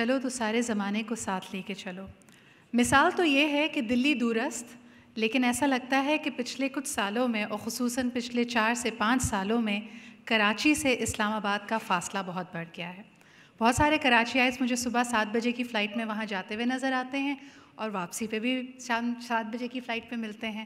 چلو تو سارے زمانے کو ساتھ لے کے چلو. مثال تو یہ ہے کہ دلی دورست، لیکن ایسا لگتا ہے کہ پچھلے کچھ سالوں میں اور خصوصاً پچھلے 4 سے 5 سالوں میں کراچی سے اسلام آباد کا فاصلہ بہت بڑھ گیا ہے. بہت سارے کراچی آئیز مجھے صبح 7 بجے کی فلائٹ میں وہاں جاتے ہوئے نظر آتے ہیں اور واپسی پہ بھی شام 7 بجے کی فلائٹ پہ ملتے ہیں.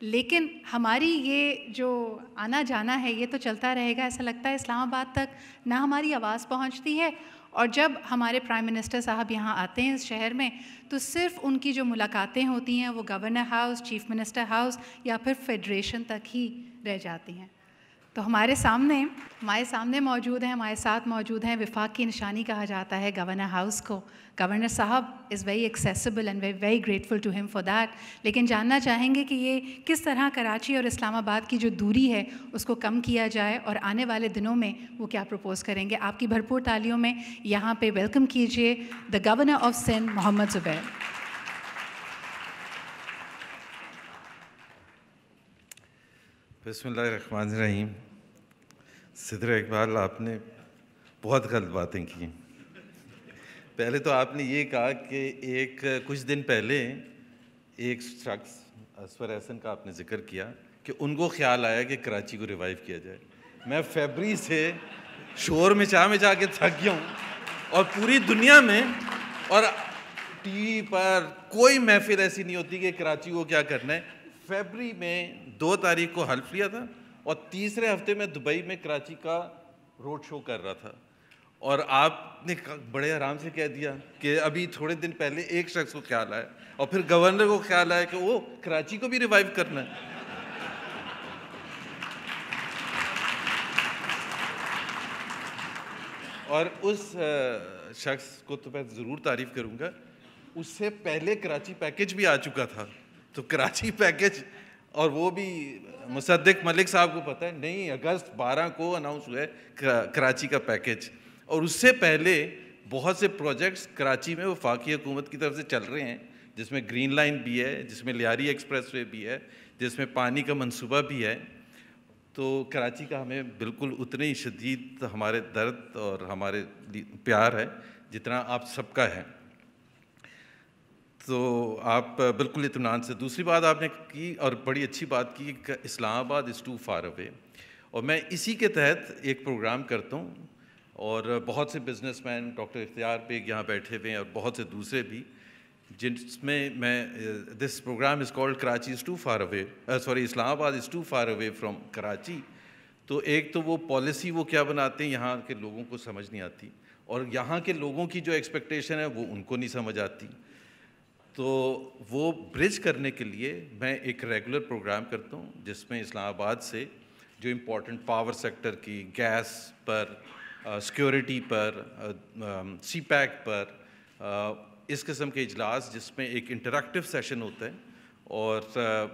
لیکن ہماری یہ جو آنا جانا ہے یہ تو چلتا رہے گا. ایسا لگتا ہے اسلام آباد تک نہ ہماری آواز پہنچتی ہے، اور جب ہمارے پرائم منسٹر صاحب یہاں آتے ہیں اس شہر میں تو صرف ان کی جو ملاقاتیں ہوتی ہیں وہ governor house, chief minister house یا پھر فیڈریشن تک ہی رہ جاتی ہیں. تو ہمارے سامنے موجود ہیں، ہمارے ساتھ موجود ہیں. وفاق کی نشانی کہا جاتا ہے گورنر ہاؤس کو. گورنر صاحب is very accessible and very grateful to ہم فار دیٹ. لیکن جاننا چاہیں گے کہ یہ کس طرح کراچی اور اسلام آباد کی جو دوری ہے اس کو کم کیا جائے اور آنے والے دنوں میں وہ کیا پروپوز کریں گے. آپ کی بھرپور تالیوں میں یہاں پہ ویلکم کیجیے دا گورنر آف سندھ محمد زبیر. بسم اللہ الرحمن الرحیم. صدر اقبال، آپ نے بہت غلط باتیں کی. پہلے تو آپ نے یہ کہا کہ کچھ دن پہلے ایک شخص اصفر احسن کا آپ نے ذکر کیا کہ ان کو خیال آیا کہ کراچی کو ریوائیو کیا جائے. میں فیبری سے شور مچا کے تھک گیا ہوں، اور پوری دنیا میں اور ٹی وی پر کوئی محفل ایسی نہیں ہوتی کہ کراچی کو کیا کرنا ہے. فیبری میں 2 تاریخ کو حلف لیا تھا اور تیسرے ہفتے میں دبئی میں کراچی کا روڈ شو کر رہا تھا، اور آپ نے بڑے آرام سے کہہ دیا کہ ابھی تھوڑے دن پہلے ایک شخص کو خیال آیا اور پھر گورنر کو خیال آیا کہ وہ کراچی کو بھی ریوائیو کرنا ہے. اور اس شخص کو تو میں ضرور تعریف کروں گا. اس سے پہلے کراچی پیکج بھی آ چکا تھا، تو کراچی پیکج، اور وہ بھی مصدق ملک صاحب کو پتہ ہے، نہیں اگست 12 کو اناؤنس ہوا ہے کراچی کا پیکج. اور اس سے پہلے بہت سے پروجیکٹس کراچی میں وفاقی حکومت کی طرف سے چل رہے ہیں، جس میں گرین لائن بھی ہے، جس میں لیاری ایکسپریس وے بھی ہے، جس میں پانی کا منصوبہ بھی ہے. تو کراچی کا ہمیں بالکل اتنے ہی شدید ہمارے درد اور ہمارے پیار ہے جتنا آپ سب کا ہے. تو آپ بالکل اطمینان سے. دوسری بات آپ نے کی اور بڑی اچھی بات کی کہ اسلام آباد از ٹو فار اوے، اور میں اسی کے تحت ایک پروگرام کرتا ہوں، اور بہت سے بزنس مین، ڈاکٹر اختیار بیگ یہاں بیٹھے ہوئے ہیں اور بہت سے دوسرے بھی، جس میں this program is called Karachi is too far away, Islamabad is too far away from Karachi. تو ایک تو وہ پالیسی وہ کیا بناتے ہیں یہاں کے لوگوں کو سمجھ نہیں آتی، اور یہاں کے لوگوں کی جو ایکسپیکٹیشن ہے وہ ان کو نہیں سمجھ آتی. تو وہ برج کرنے کے لیے میں ایک ریگولر پروگرام کرتا ہوں جس میں اسلام آباد سے جو امپورٹنٹ پاور سیکٹر کی، گیس پر، سیکیورٹی پر، سی پیک پر، اس قسم کے اجلاس جس میں ایک انٹریکٹیو سیشن ہوتا ہے، اور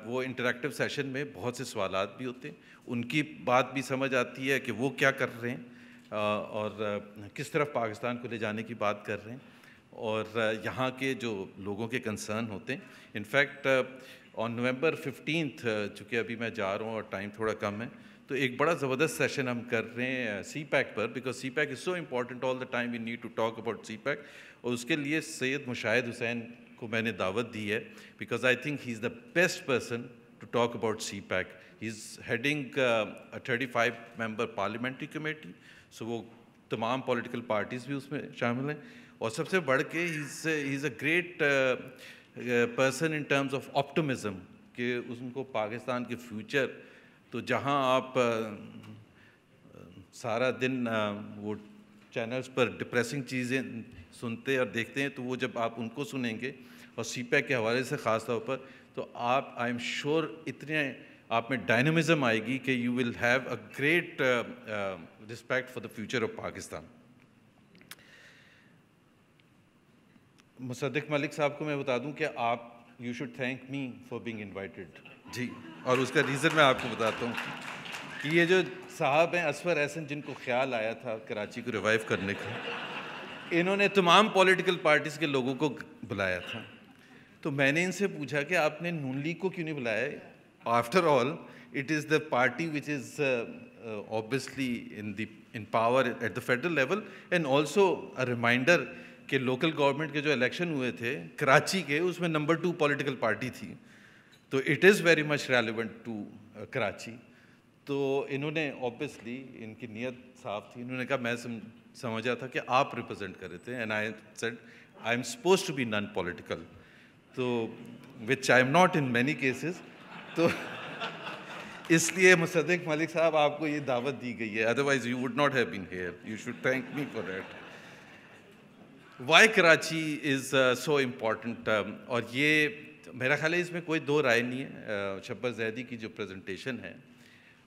وہ انٹریکٹیو سیشن میں بہت سے سوالات بھی ہوتے ہیں، ان کی بات بھی سمجھ آتی ہے کہ وہ کیا کر رہے ہیں اور کس طرف پاکستان کو لے جانے کی بات کر رہے ہیں، اور یہاں کے جو لوگوں کے کنسرن ہوتے ہیں. انفیکٹ آن نومبر 15 چونکہ ابھی میں جا رہا ہوں اور ٹائم تھوڑا کم ہے، تو ایک بڑا زبردست سیشن ہم کر رہے ہیں سی پیک پر، because CPEC is so important all the time we need to talk about CPEC. اور اس کے لیے سید مشاہد حسین کو میں نے دعوت دی ہے، because I think he is the best person to talk about CPEC. He is heading 35 member parliamentary committee, so وہ تمام پولیٹیکل پارٹیز بھی اس میں شامل ہیں. اور سب سے بڑھ کے he is a great person in terms of optimism, کہ ان کو پاکستان کے فیوچر، تو جہاں آپ سارا دن وہ چینلز پر ڈپریسنگ چیزیں سنتے اور دیکھتے ہیں، تو وہ جب آپ ان کو سنیں گے اور سی پیک کے حوالے سے خاص طور پر، تو آپ آئی ایم شیور اتنے آپ میں ڈائنامزم آئے گی کہ you will have a great respect for the future of Pakistan. Musadik Malik صاحب کو میں بتا دوں کہ آپ you should thank me for being invited. جی، اور اس کا ریزن میں آپ کو بتاتا ہوں کہ یہ جو صاحب ہیں اصفر احسن، جن کو خیال آیا تھا کراچی کو ریوائیو کرنے کا، انہوں نے تمام پولیٹیکل پارٹیز کے لوگوں کو بلایا تھا. تو میں نے ان سے پوچھا کہ آپ نے نون لیگ کو کیوں نہیں بلایا؟ After all it is the party which is obviously in power at the federal level, and also a reminder کہ لوکل گورنمنٹ کے جو الیکشن ہوئے تھے کراچی کے, اس میں نمبر 2 پولیٹیکل پارٹی تھی, تو it is very much relevant to Karachi. تو انہوں نے اوبیسلی, ان کی نیت صاف تھی, انہوں نے کہا میں سمجھا تھا کہ آپ ریپرزینٹ کر رہے تھے, and I said I am supposed to be non political, تو which I am not in many cases. تو اس لیے مصدق ملک صاحب آپ کو یہ دعوت دی گئی ہے, otherwise you would not have been here, you should thank me for that. Why Karachi is so important, اور یہ میرا خیال ہے اس میں کوئی دو رائے نہیں ہے. شبر زیدی کی جو پریزنٹیشن ہے,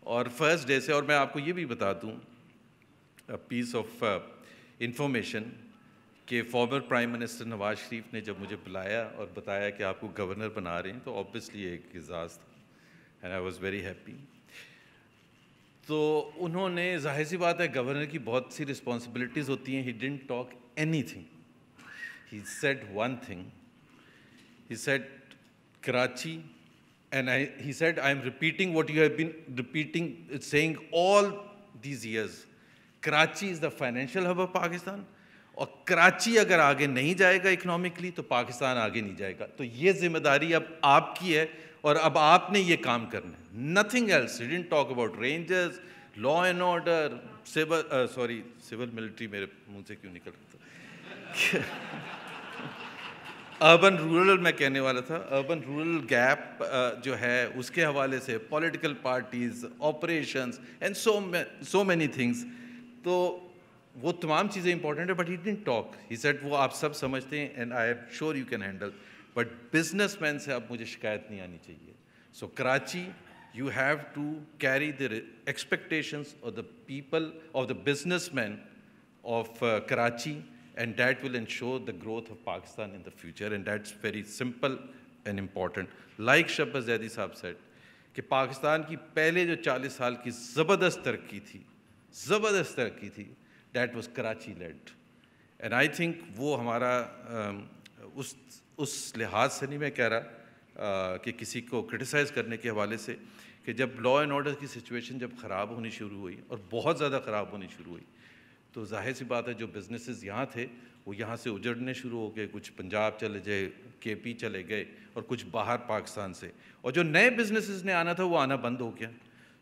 اور فرسٹ ڈے سے, اور میں آپ کو یہ بھی بتا دوں پیس آف انفارمیشن کہ former prime minister Nawaz Sharif نے جب مجھے بلایا اور بتایا کہ آپ کو گورنر بنا رہے ہیں, تو اوبیسلی ایک اعزاز تھا, and I was very happy. تو انہوں نے, ظاہر سی بات ہے گورنر کی بہت سی رسپانسبلٹیز ہوتی ہیں, he didn't talk any thing, he said one thing, he said Karachi, and he said, I am repeating what you have been saying all these years. Karachi is the financial hub of Pakistan, اور کراچی اگر آگے نہیں جائے گا economically تو پاکستان آگے نہیں جائے گا. تو یہ ذمہ داری اب آپ کی ہے, اور اب آپ نے یہ کام کرنا ہے, nothing else. He didn't talk about rangers, law and order, civil military میرے منہ سے کیوں نکل رہا تھا, اربن رورل میں کہنے والا تھا, اربن رورل گیپ جو ہے اس کے حوالے سے, political parties, operations, and so many things. تو وہ تمام چیزیں امپورٹنٹ ہیں, but he didn't talk. He said وہ آپ سب سمجھتے ہیں, and I am sure you can handle, but business man سے اب مجھے شکایت نہیں آنی چاہیے. سو Karachi, you have to carry the expectations of the people, of the businessmen of Karachi, and that will ensure the growth of Pakistan in the future, and that's very simple and important. Like Shabbar Zaidi Sahab said, کہ پاکستان کی پہلے جو 40 سال کی زبردست ترقی تھی, that was Karachi led. And I think وہ ہمارا اس لحاظ سے نہیں میں کہہ رہا کہ کسی کو کرٹیسائز کرنے کے حوالے سے, کہ جب لا اینڈ آرڈر کی سچویشن جب خراب ہونی شروع ہوئی, اور بہت زیادہ خراب ہونی شروع ہوئی, تو ظاہر سی بات ہے جو بزنسز یہاں تھے وہ یہاں سے اجڑنے شروع ہو گئے, کچھ پنجاب چلے گئے, کے پی چلے گئے, اور کچھ باہر پاکستان سے, اور جو نئے بزنسز نے آنا تھا وہ آنا بند ہو گیا.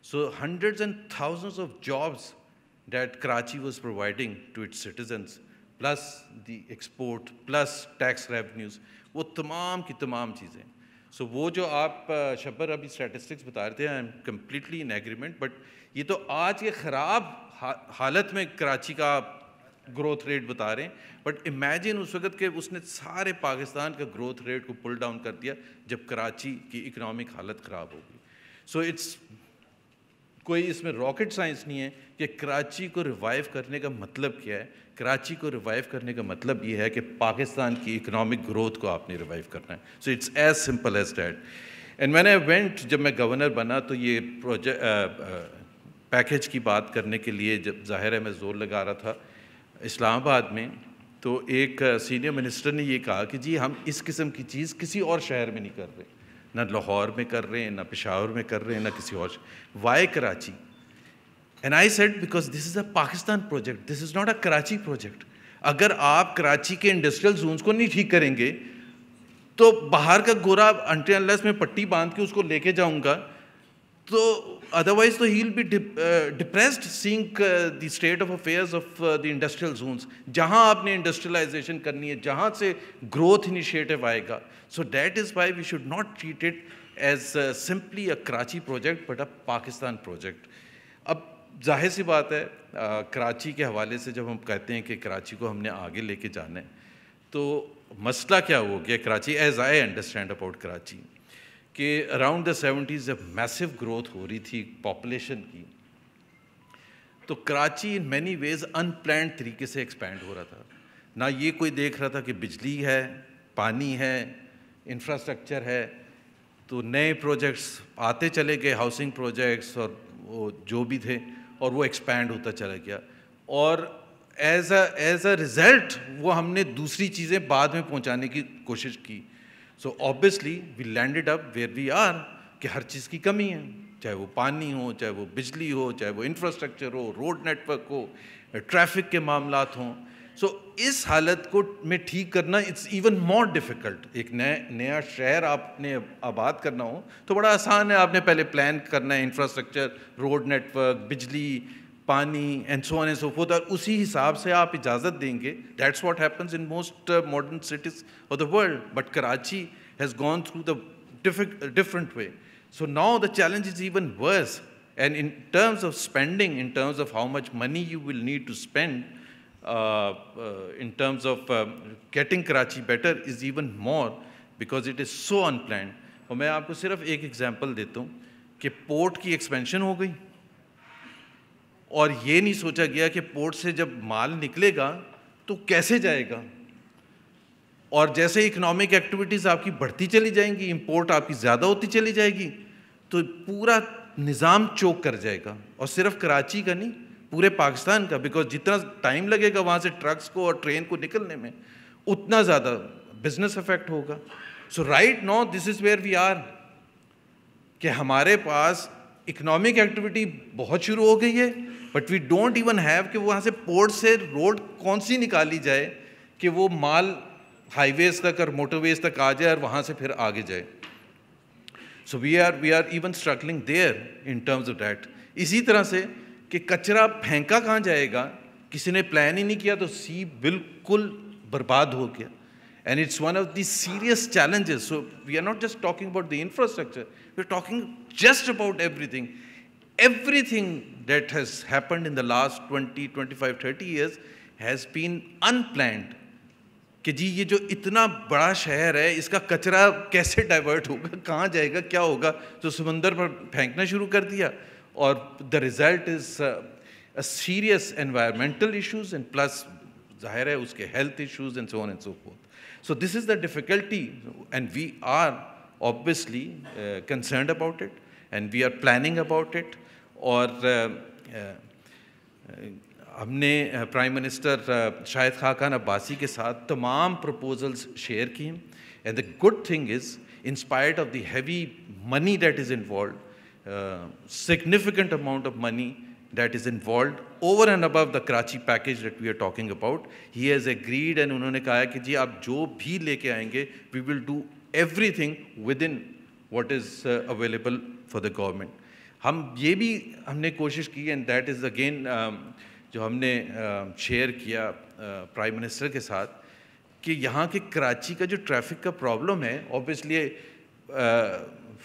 So hundreds and thousands of jobs that Karachi was providing to its citizens, plus the export, plus tax revenues, وہ تمام کی تمام چیزیں. سو وہ جو آپ شبر ابھی اسٹیٹسٹکس بتا رہے تھے, I am completely in agreement, but یہ تو آج کے خراب حالت میں کراچی کا گروتھ ریٹ بتا رہے ہیں, بٹ امیجن اس وقت کہ اس نے سارے پاکستان کا گروتھ ریٹ کو پل ڈاؤن کر دیا جب کراچی کی اکنامک حالت خراب ہو گئی. سو اٹس کوئی اس میں راکٹ سائنس نہیں ہے کہ کراچی کو ریوائیو کرنے کا مطلب کیا ہے. کراچی کو ریوائیو کرنے کا مطلب یہ ہے کہ پاکستان کی اکنامک گروتھ کو آپ نے ریوائیو کرنا ہے. So it's as simple as that. And میں نے وینٹ, جب میں گورنر بنا تو یہ پیکیج کی بات کرنے کے لیے جب ظاہر ہے میں زور لگا رہا تھا اسلام آباد میں, تو ایک سینئر منسٹر نے یہ کہا کہ جی ہم اس قسم کی چیز کسی اور شہر میں نہیں کر رہے, نہ لاہور میں کر رہے ہیں, نہ پشاور میں کر رہے ہیں, نہ کسی اور. Why Karachi? And I said because this is a Pakistan project, this is not a Karachi project. اگر آپ کراچی کے انڈسٹریل زونس کو نہیں ٹھیک کریں گے تو باہر کا گورا انٹل انلیس میں پٹی باندھ کے اس کو لے کے جاؤں گا, تو ادروائز تو he will be depressed seeing the state of affairs of the industrial zones. جہاں آپ نے انڈسٹریلائزیشن کرنی ہے, جہاں سے گروتھ انیشیٹو آئے گا. So that is why we should not treat it as simply a Karachi project but a Pakistan project. اب ظاہر سی بات ہے کراچی کے حوالے سے جب ہم کہتے ہیں کہ کراچی کو ہم نے آگے لے کے جانا ہے, تو مسئلہ کیا ہو گیا Karachi, as I understand about Karachi, کہ اراؤنڈ دا 70s جب میسو گروتھ ہو رہی تھی پاپولیشن کی, تو Karachi in many ways unplanned طریقے سے ایکسپینڈ ہو رہا تھا. نہ یہ کوئی دیکھ رہا تھا کہ بجلی ہے, پانی ہے, انفراسٹرکچر ہے, تو نئے پروجیکٹس آتے چلے گئے, ہاؤسنگ پروجیکٹس اور وہ جو بھی تھے, اور وہ ایکسپینڈ ہوتا چلا گیا, اور ایز اے ریزلٹ وہ ہم نے دوسری چیزیں بعد میں پہنچانے کی کوشش کی. So obviously we landed up where we are, کہ ہر چیز کی کمی ہے, چاہے وہ پانی ہو, چاہے وہ بجلی ہو, چاہے وہ انفراسٹرکچر ہو, روڈ نیٹ ورک ہو, ٹریفک کے معاملات ہوں. سو اس حالت کو میں ٹھیک کرنا اٹس ایون مور ڈیفیکلٹ. ایک نیا شہر آپ نے آباد کرنا ہو تو بڑا آسان ہے, آپ نے پہلے پلان کرنا ہے انفراسٹرکچر, روڈ نیٹ ورک, بجلی, پانی and so on and so forth, اور اسی حساب سے آپ اجازت دیں گے. That's what happens in most modern cities of the world. But Karachi has gone through the different way. So now the challenge is even worse, and in terms of spending, in terms of how much money you will need to spend, in terms of getting Karachi better is even more because it is so unplanned. اور میں آپ کو صرف ایک example دیتا ہوں کہ port کی ایکسپینشن ہو گئی اور یہ نہیں سوچا گیا کہ پورٹ سے جب مال نکلے گا تو کیسے جائے گا, اور جیسے اکنامک ایکٹیویٹیز آپ کی بڑھتی چلی جائیں گی, امپورٹ آپ کی زیادہ ہوتی چلی جائے گی, تو پورا نظام چوک کر جائے گا. اور صرف کراچی کا نہیں, پورے پاکستان کا, بیکاز جتنا ٹائم لگے گا وہاں سے ٹرکس کو اور ٹرین کو نکلنے میں, اتنا زیادہ بزنس افیکٹ ہوگا. So right now this is where we are, کہ ہمارے پاس اکنامک ایکٹیویٹی بہت شروع ہو گئی ہے, but we don't even have کہ وہاں سے پورٹ سے روڈ کون سی نکالی جائے کہ وہ مال ہائی ویز تک اور موٹر ویز تک آ جائے اور وہاں سے پھر آگے جائے. So we are even struggling there in terms of that. اسی طرح سے کہ کچرا پھینکا کہاں جائے گا, کسی نے پلان ہی نہیں کیا تو سی بالکل برباد ہو گیا. And it's one of the serious challenges. So we are not just talking about the infrastructure, we are talking just about everything that has happened in the last 20, 25, 30 years has been unplanned. کہ جی یہ جو اتنا بڑا شہر ہے اس کا کچرا کیسے ڈائیورٹ ہوگا, کہاں جائے گا, کیا ہوگا, تو سمندر پر پھینکنا شروع کر دیا, اور the result is serious environmental issues and plus ظاہر ہے اس کے health issues and so on and so forth. So this is the difficulty and we are obviously concerned about it and we are planning about it. اور ہم نے prime minister Shahid Khaqan Abbasi کے ساتھ تمام پروپوزلز شیئر کی ہیں. And the good thing is in spite of the heavy money that is involved, significant amount of money that is involved over and above the Karachi package that we are talking about, he has agreed and انہوں نے کہا ہے کہ جی آپ جو بھی لے کے آئیں گے we will do everything within what is available for the government. ہم نے کوشش کی and that is again جو ہم نے شیئر کیا پرائم منسٹر کے ساتھ, کہ یہاں کے کراچی کا جو ٹریفک کا پرابلم ہے, obviously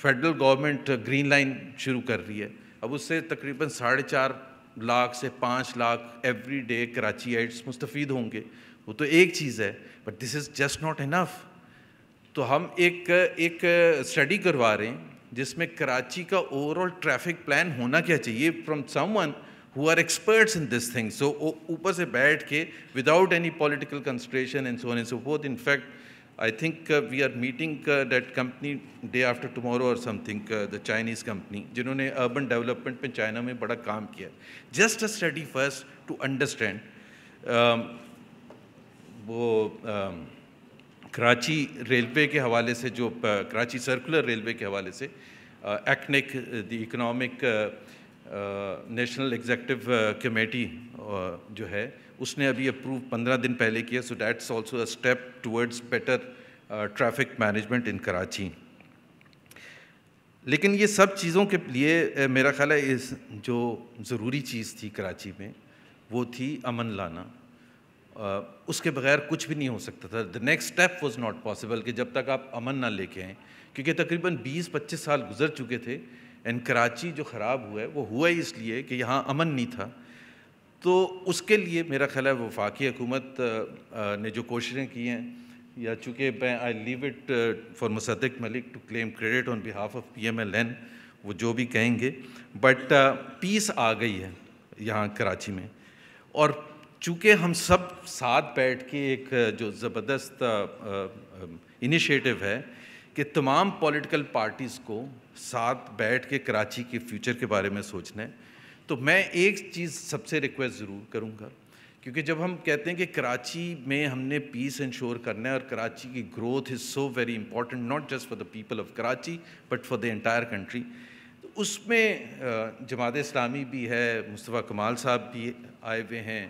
federal government green line شروع کر رہی ہے, اب اس سے تقریباً 4.5 لاکھ سے 5 لاکھ ایوری ڈے کراچی ایڈس مستفید ہوں گے. وہ تو ایک چیز ہے, but this is just not enough. تو ہم ایک اسٹڈی کروا رہے ہیں جس میں کراچی کا اوور آل ٹریفک پلان ہونا کیا چاہیے from some one who are experts in this thing. So اوپر سے بیٹھ کے without any political consideration and so on and so forth. In fact, I think we are meeting that company day after tomorrow or something, the Chinese company, جنہوں نے urban development میں China میں بڑا کام کیا. Just a study first to understand. وہ Karachi railway کے حوالے سے, جو کراچی سرکولر ریلوے کے حوالے سے ایکنک the economic national executive committee جو ہے اس نے ابھی اپروو 15 دن پہلے کیا. So that's also a step towards better traffic management in Karachi. لیکن یہ سب چیزوں کے لیے میرا خیال ہے جو ضروری چیز تھی کراچی میں وہ تھی امن لانا. اس کے بغیر کچھ بھی نہیں ہو سکتا تھا. The next step was not possible کہ جب تک آپ امن نہ لے کے آئیں, کیونکہ تقریباً 20-25 سال گزر چکے تھے اینڈ کراچی جو خراب ہوا ہے وہ ہوا ہی اس لیے کہ یہاں امن نہیں تھا. تو اس کے لیے میرا خیال ہے وفاقی حکومت نے جو کوششیں کی ہیں, یا چونکہ میں آئی لیو it for Musadik Malik to claim credit on behalf of PMLN, وہ جو بھی کہیں گے, بٹ پیس آ گئی ہے یہاں کراچی میں. اور چونکہ ہم سب ساتھ بیٹھ کے ایک جو زبردست انیشیٹو ہے کہ تمام پولیٹیکل پارٹیز کو ساتھ بیٹھ کے کراچی کے فیوچر کے بارے میں سوچنا ہے, تو میں ایک چیز سب سے ریکویسٹ ضرور کروں گا, کیونکہ جب ہم کہتے ہیں کہ کراچی میں ہم نے پیس انشور کرنا ہے اور کراچی کی growth is so very important not just for the people of Karachi but for the entire country, تو اس میں جماعت اسلامی بھی ہے, مصطفیٰ کمال صاحب بھی آئے ہوئے ہیں,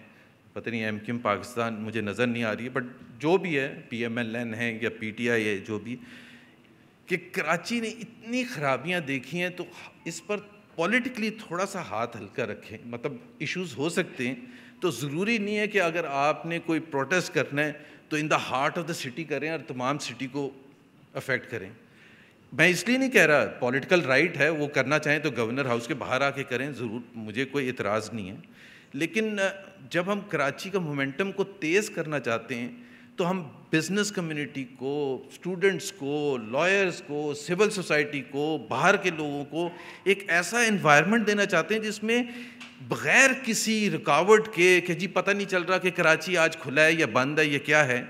پتہ نہیں ایم کیو ایم پاکستان مجھے نظر نہیں آ رہی ہے, بٹ جو بھی ہے, پی ایم ایل این ہے یا پی ٹی آئی ہے, جو بھی, کہ کراچی نے اتنی خرابیاں دیکھی ہیں, تو اس پر پولیٹیکلی تھوڑا سا ہاتھ ہلکا رکھیں. مطلب ایشوز ہو سکتے ہیں, تو ضروری نہیں ہے کہ اگر آپ نے کوئی پروٹیسٹ کرنا ہے تو in the heart of the city کریں اور تمام سٹی کو افیکٹ کریں. میں اس لیے نہیں کہہ رہا, پولیٹیکل رائٹ ہے, وہ کرنا چاہیں تو گورنر ہاؤس کے باہر آ کے کریں, ضرور, مجھے کوئی اعتراض نہیں ہے. لیکن جب ہم کراچی کا مومنٹم کو تیز کرنا چاہتے ہیں تو ہم بزنس کمیونٹی کو, اسٹوڈنٹس کو, لائرز کو, سول سوسائٹی کو, باہر کے لوگوں کو ایک ایسا انوائرمنٹ دینا چاہتے ہیں جس میں بغیر کسی رکاوٹ کے کہ جی پتہ نہیں چل رہا کہ کراچی آج کھلا ہے یا بند ہے یا کیا ہے.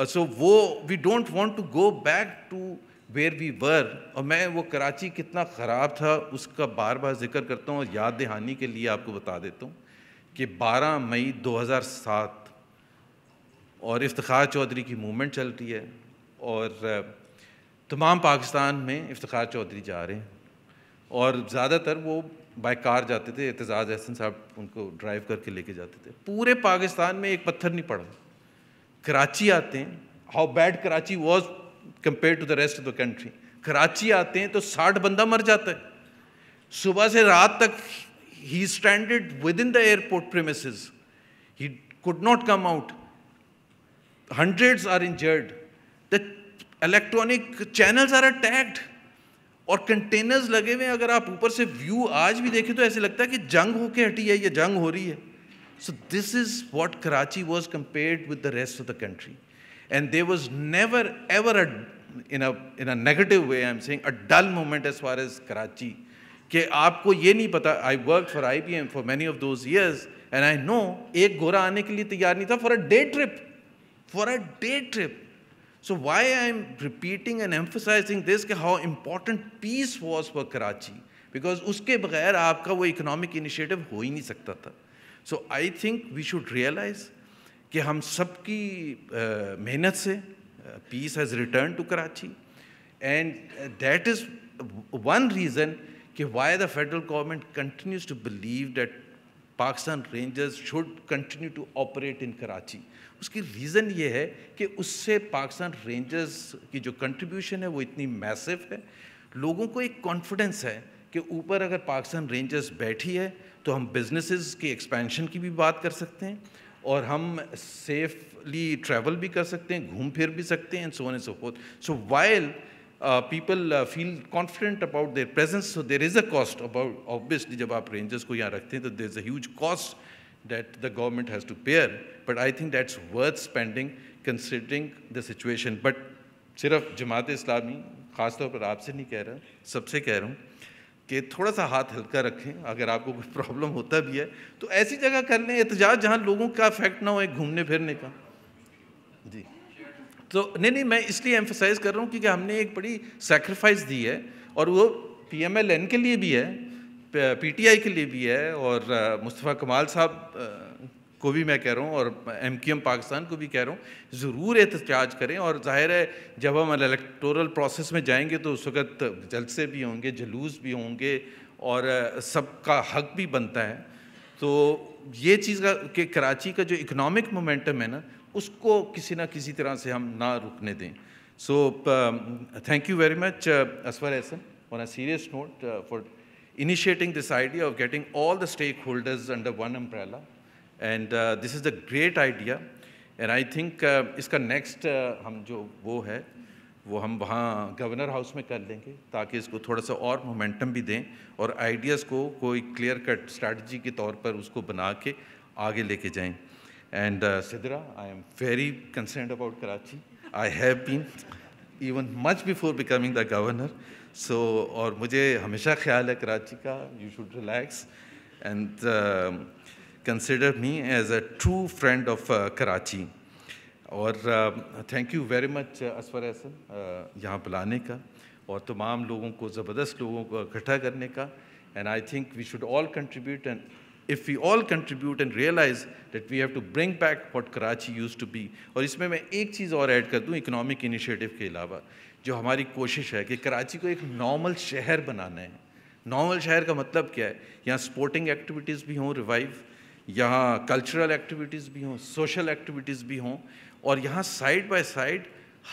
سو وہ we don't want to go back to where we were. اور میں وہ کراچی کتنا خراب تھا اس کا بار بار ذکر کرتا ہوں, اور یاد دہانی کے لیے آپ کو بتا دیتا ہوں کہ 12 مئی 2007 اور افتخار چودھری کی موومنٹ چل رہی ہے, اور تمام پاکستان میں افتخار چودھری جا رہے ہیں, اور زیادہ تر وہ بائی کار جاتے تھے, اعتزاز احسن صاحب ان کو ڈرائیو کر کے لے کے جاتے تھے. پورے پاکستان میں ایک پتھر نہیں پڑا. کراچی آتے ہیں, how bad Karachi was compare to the rest of the country. Karachi آتے ہیں تو 60 بندہ مر جاتا ہے صبح سے رات تک. He stranded within the airport premises, he could not come out. Hundreds are injured. The electronic channels are attacked. اور کنٹینرز لگے ہوئے ہیں, اگر آپ اوپر سے ویو آج بھی دیکھیں تو ایسے لگتا ہے کہ جنگ ہو کے ہٹی ہے یا جنگ ہو رہی ہے. So this is what Karachi was compared with the rest of the country. And there was never ever in a negative way, I'm saying, a dull moment as far as Karachi. کہ آپ کو یہ نہیں پتا. I worked for IBM for many of those years and I know ایک گورا آنے کے لیے تیار نہیں تھا for a day trip. For a day trip. So why I'm repeating and emphasizing this کہ how important peace was for Karachi, because اس کے بغیر آپ کا وہ economic initiative ہو ہی نہیں سکتا تھا. So I think we should realize کہ ہم سب کی محنت سے peace has returned to Karachi, and that is one reason کہ why the federal government continues to believe that Pakistan Rangers should continue to operate in Karachi. اس کی reason یہ ہے کہ اس سے پاکستان رینجرز کی جو کنٹریبیوشن ہے وہ اتنی میسو ہے. لوگوں کو ایک کانفیڈنس ہے کہ اوپر اگر پاکستان رینجرز بیٹھی ہے تو ہم بزنسز کی ایکسپینشن کی بھی بات کر سکتے ہیں, اور ہم سیفلی ٹریول بھی کر سکتے ہیں, گھوم پھر بھی سکتے ہیں, so on and so forth. So while people feel confident about their presence, so there is a cost about, obviously جب آپ رینجرز کو یہاں رکھتے ہیں تو there is a huge cost that the government has to bear, but I think that's worth spending considering the situation. But صرف جماعت اسلامی, خاص طور پر آپ سے نہیں کہہ رہا, سب سے کہہ رہا ہوں کہ تھوڑا سا ہاتھ ہلکا رکھیں. اگر آپ کو کوئی پرابلم ہوتا بھی ہے تو ایسی جگہ کر لیں احتجاج جہاں لوگوں کا افیکٹ نہ ہو ایک گھومنے پھرنے کا. جی تو نہیں میں اس لیے ایمفسائز کر رہا ہوں کیونکہ ہم نے ایک بڑی سیکریفائس دی ہے, اور وہ پی ایم ایل این کے لیے بھی ہے, پی ٹی آئی کے لیے بھی ہے, اور مصطفیٰ کمال صاحب کو بھی میں کہہ رہا ہوں, اور ایم کیو ایم پاکستان کو بھی کہہ رہا ہوں, ضرور احتجاج کریں. اور ظاہر ہے جب ہم الیکٹورل پروسیس میں جائیں گے تو اس وقت جلسے بھی ہوں گے, جلوس بھی ہوں گے, اور سب کا حق بھی بنتا ہے. تو یہ چیز کا کہ کراچی کا جو اکنامک مومنٹم ہے نا, اس کو کسی نہ کسی طرح سے ہم نہ رکنے دیں. So thank you very much اسور Ahsan on a serious note for initiating this idea of getting all the stakeholders under one umbrella, and this is a great idea, and I think اس کا نیکسٹ ہم جو وہ ہے وہ ہم وہاں governor house میں کر لیں گے تاکہ اس کو تھوڑا سا اور مومنٹم بھی دیں, اور آئیڈیاز کو کوئی کلیئر کٹ اسٹریٹجی کے طور پر اس کو بنا کے آگے لے کے جائیں. And Sidra, I am very concerned about Karachi. I have been even much before becoming the governor. So, اور مجھے ہمیشہ خیال ہے کراچی کا. You should relax and consider me as a true friend of Karachi. اور thank you very much اسور احسن یہاں بلانے کا اور تمام لوگوں کو, زبردست لوگوں کو اکٹھا کرنے کا. And I think we should all contribute, and if we all contribute and realize that we have to bring back what Karachi used to be. اور اس میں ایک چیز اور ایڈ کر دوں اکنامک انیشیٹو کے علاوہ, جو ہماری کوشش ہے کہ کراچی کو ایک نارمل شہر بنانا ہے. نارمل شہر کا مطلب کیا ہے, یہاں سپورٹنگ ایکٹیویٹیز بھی ہوں ریوائیو, یہاں کلچرل ایکٹیویٹیز بھی ہوں, سوشل ایکٹیویٹیز بھی ہوں, اور یہاں سائڈ بائی سائڈ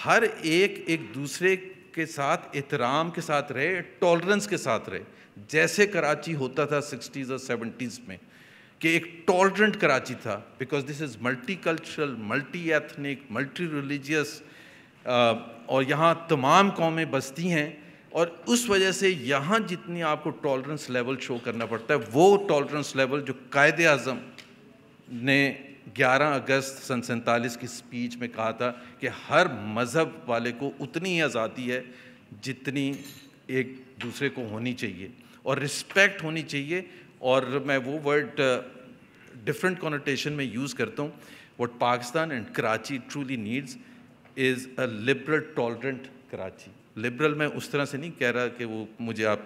ہر ایک دوسرے کے ساتھ احترام کے ساتھ رہے, ٹالرنس کے ساتھ رہے, جیسے کراچی ہوتا تھا 60s اور 70s میں, کہ ایک ٹالرنٹ کراچی تھا, because this is multi cultural, multi ethnic, multi religious, اور یہاں تمام قومیں بستی ہیں, اور اس وجہ سے یہاں جتنی آپ کو ٹالرنس لیول شو کرنا پڑتا ہے, وہ ٹالرنس لیول جو قائد اعظم نے 11 اگست سن 47 کی اسپیچ میں کہا تھا کہ ہر مذہب والے کو اتنی ہی آزادی ہے جتنی ایک دوسرے کو ہونی چاہیے, اور رسپیکٹ ہونی چاہیے. اور میں وہ ورڈ ڈفرینٹ کونوٹیشن میں یوز کرتا ہوں. What Pakistan and Karachi truly needs is a liberal tolerant Karachi. Liberal میں اس طرح سے نہیں کہہ رہا کہ وہ مجھے آپ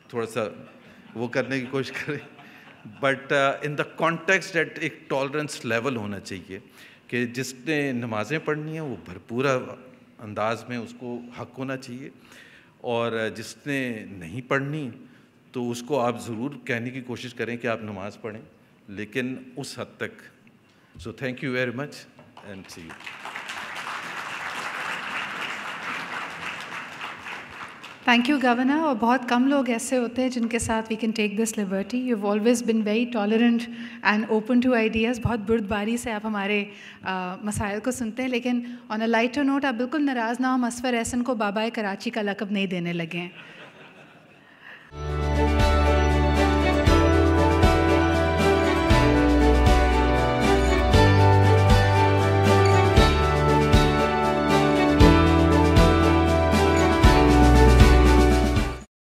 تھوڑا سا وہ کرنے کی کوشش کریں, but in the context that ایک ٹالرنس لیول ہونا چاہیے کہ جس نے نمازیں پڑھنی ہیں وہ بھرپور انداز میں اس کو حق ہونا چاہیے, اور جس نے نہیں پڑھنی تو اس کو آپ ضرور کہنے کی کوشش کریں کہ آپ نماز پڑھیں, لیکن اس حد تک. So thank you very much and see you. Thank you governor. اور بہت کم لوگ ایسے ہوتے ہیں جن کے ساتھ we can take this liberty. You have always been very tolerant and open to ideas. بہت بردباری سے آپ ہمارے مسائل کو سنتے ہیں, لیکن آن اے لائٹر نوٹ آپ بالکل ناراض نہ ہو, ہم اصفر احسن کو بابائے کراچی کا لقب نہیں دینے لگے ہیں.